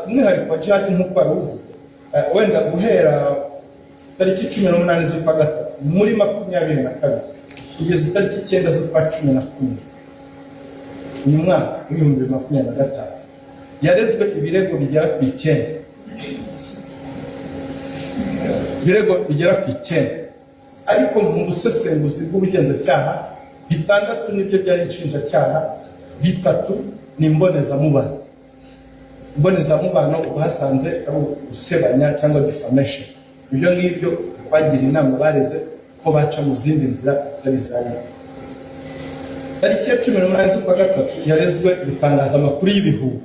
umwihariko wa jihad nk'uko wabivuze wenda guhera tariki 18 z'ukwa gatatu muri 2022 kugeza tariki 9 z'ukwa 11 uyu mwaka w'ibihumbi 2025 yarezwe ibirego bigera ku 9. Ibirego bigera ku 9, ariko mu busesenguzi bw'ubugenzacyaha 6 nibyo byari inshinjacyaha, 3 ni mbonezamubano. Mbonezamubano uhasanze ari usebanya cyangwa defamation. Ibyo ngibyo bagira inama bareze ko baca mu zindi nzira zitari zari. Tariki ya 18 z'ukwa gatatu yarezwe gutangaza amakuru y'ibihuha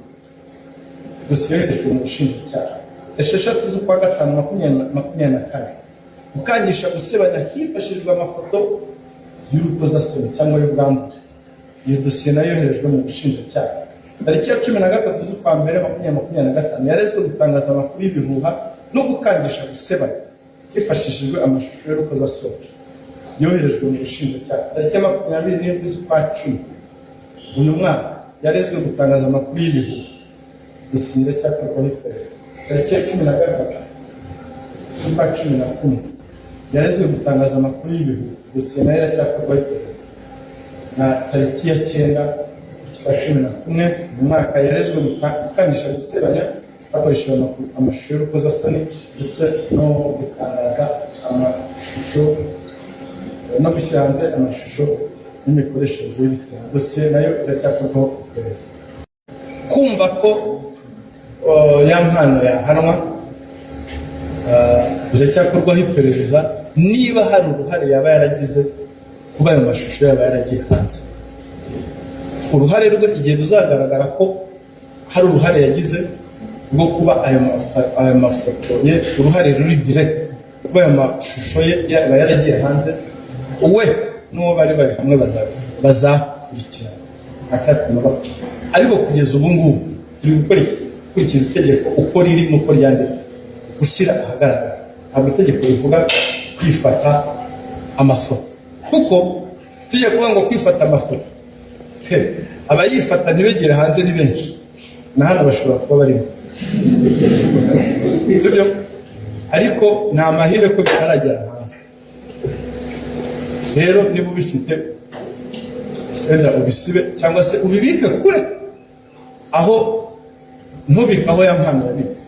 gusiyoherejwe mu bushinjacyaha. 6 z'ukwa gatanu 2024 ukangisha gusebanya hifashishijwe amafoto y'urukozasoni cyangwa y'ubwambure. Iyo dosiye nayo yoherejwe mu bushinjacyaha. Tariki ya 13 z'ukwa mbere 2025 yarezwe gutangaza amakuru y'ibihuha no gukangisha gusebanya hifashishijwe amashusho y'urukozasoni yoherejwe mu bushinjacyaha. Tariki ya 27 z'ukwa 10 uyu mwaka yarezwe gutangaza amakuru y'ibihuha dosiye cyakorwaho iperereza. Tariki ya 13 z'ukwa 11 yarezwe gutangaza amakuru y'ibihuha dosiye nayo cyakorwaho iperereza. Na tariki ya 9 z'ukwa 11 uyu mwaka yarezwe gukangisha gusebanya hakoreshejwe amashusho y'urukozasoni ndetse no gutangaza amashusho no gushyira hanze amashusho y'imikoreshereze y'ibitsina. Dosiye nayo iracyakorwaho iperereza. Kumva ko ya mpano yahanwa iracyakorwaho iperereza niba hari uruhare yaba yaragize kuba ayo mashusho yaba yaragiye hanze. Uruhare rwe igihe bizagaragara ko hari uruhare yagize rwo kuba ayo mafoto ye uruhare ruri direct kuba ayo mashusho ye yaba yaragiye hanze, we n'uwo bari hamwe bazakurikirana acyatuma bakora. Ariko kugeza ubu ngubu turi gukurikiza itegeko uko riri n'uko ryanditse, gushyira ahagaragara. Ntabwo itegeko rivuga kwifata amafoto, kuko tujya kuvuga ngo kwifata amafoto abayifata ntibegere hanze ni benshi, na hano bashobora kuba barimo, sibyo? Ariko ni amahire ko bitaragera hanze. Rero niba ubifite wenda ubisibe cyangwa se ubibike kure, aho ntubikaho ya mpano yabitse.